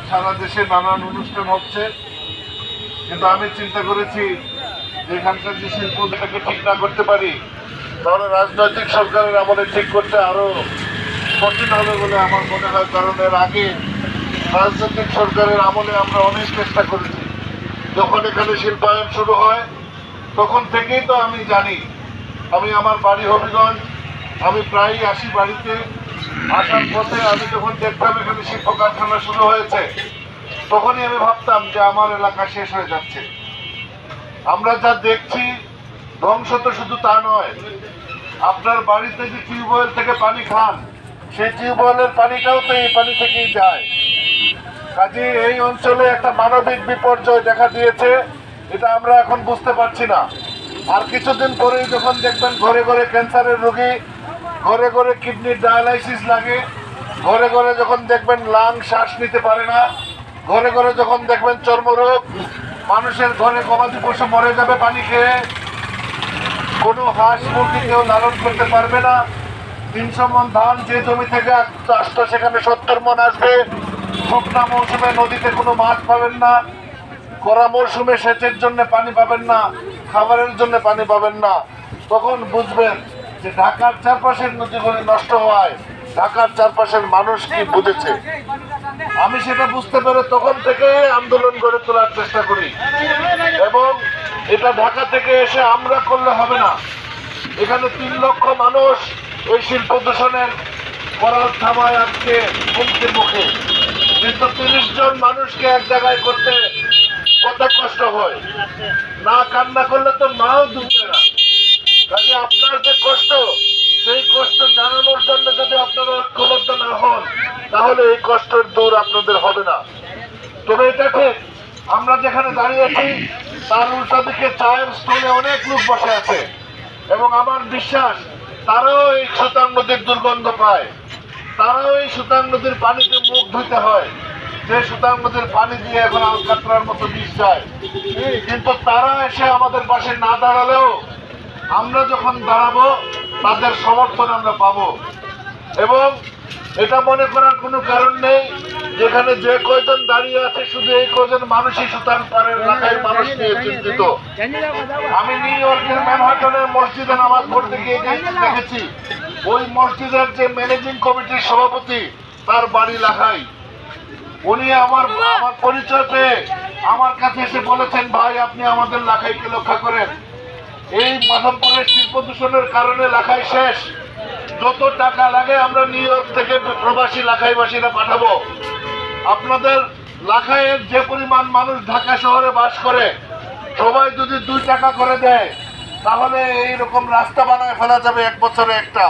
সারা দেশে নানান অনুষ্ঠান হচ্ছে, কিন্তু আমি চিন্তা করেছি যে এখানকার যে শিল্পটাকে ঠিক না করতে পারি তাহলে রাজনৈতিক সরকারের আমলে ঠিক করতে আরো কঠিন হবে বলে আমার মনে হয়। কারণ এর আগে রাজনৈতিক সরকারের আমলে আমরা অনেক চেষ্টা করেছি। যখন এখানে শিল্পায়ন শুরু হয় তখন থেকেই তো আমি জানি, আমি আমার বাড়ি হবিগঞ্জ, আমি প্রায়ই আসি বাড়িতে। আসার পথে আমি যখন দেখতাম এখানে শিল্প কারখানা শুরু হয়েছে তখনই আমি ভাবতাম যে আমার এলাকা শেষ হয়ে যাচ্ছে। আমরা যা দেখছি ধ্বংস তো শুধু তা নয়, আপনার বাড়িতে যে টিউবওয়েল থেকে পানি খান সেই টিউবওয়েলের পানিটাও তো এই পানি থেকেই যায়। কাজে এই অঞ্চলে একটা মানবিক বিপর্যয় দেখা দিয়েছে, এটা আমরা এখন বুঝতে পারছি না। আর কিছুদিন পরেই যখন দেখবেন ঘরে ঘরে ক্যান্সারের রোগী, ঘরে ঘরে কিডনির ডায়ালাইসিস লাগে, ঘরে ঘরে যখন দেখবেন লাং শ্বাস নিতে পারে না, ঘরে ঘরে যখন দেখবেন চর্মরোগ, মানুষের ঘরে গবাদি পশু মরে যাবে পানি খেয়ে, কোনো হাঁস মুরগি কেউ লালন করতে পারবে না। 300 মণ ধান যে জমি থেকে আসতো সেখানে 70 মণ আসবে। শুকনা মৌসুমে নদীতে কোনো মাছ পাবেন না, খরা মৌসুমে সেচের জন্য পানি পাবেন না, খাবারের জন্য পানি পাবেন না। তখন বুঝবেন যে ঢাকার চারপাশের নদীগুলি নষ্ট হওয়ায় ঢাকার চারপাশের মানুষ কি বুঝেছে। আমি সেটা বুঝতে পেরে তখন থেকে আন্দোলন গড়ে তোলার চেষ্টা করি, এবং এটা ঢাকা থেকে এসে আমরা করলে হবে না। এখানে 3 লক্ষ মানুষ এই শিল্প দূষণের করাল থামায় আজকে হুমকির মুখে, কিন্তু 30 জন মানুষকে এক জায়গায় করতে কত কষ্ট হয়। না কান্না করলে তো মাও দুঃখে না। কাজে আপনার যে কষ্ট, সেই কষ্ট জানানোর জন্য যদি আপনারা ঐক্যবদ্ধ না হন তাহলে এই কষ্টের দূর আপনাদের হবে না। তবে এটা ঠিক, আমরা যেখানে দাঁড়িয়েছি তার উল্টা দিকে চায়ের স্টলে অনেক লোক বসে আছে, এবং আমার বিশ্বাস তারাও এই সুতাং নদীর দুর্গন্ধ পায়, তারাও এই সুতাং নদীর পানিতে মুখ ধুতে হয়, যে সুতাং নদীর পানি দিয়ে এখন আলকাতরার মতো বিষ যায়। কিন্তু তারা এসে আমাদের পাশে না দাঁড়ালেও আমরা যখন দাঁড়াবো তাদের সমর্থন আমরা পাবো। এবং এটা মনে করার কোনো কারণ নেই যেখানে যে কয়জন দাঁড়িয়ে আছে শুধু এই কয়জন মানুষই সুতাং পাড়ের এলাকায় মানুষ নিয়ে চিন্তিত। আমি নিউ ইয়র্কের ম্যানহাটনের মসজিদে নামাজ পড়তে গিয়ে দেখেছি ওই মসজিদের যে ম্যানেজিং কমিটির সভাপতি তার বাড়ি লাখাই। উনি আমার পরিচয় পেয়ে আমার কাছে এসে বলেছেন, ভাই আপনি আমাদের লাখাইকে রক্ষা করেন, এই মাধবপুরের শিল্প দূষণের কারণে লাখাই শেষ। যত টাকা লাগে আমরা নিউ ইয়র্ক থেকে প্রবাসী লাখাইবাসীরা পাঠাবো। আপনাদের লাখাইয়ের যে পরিমাণ মানুষ ঢাকা শহরে বাস করে সবাই যদি 2 টাকা করে দেয় তাহলে এইরকম রাস্তা বানায় ফেলা যাবে 1 বছরে একটা।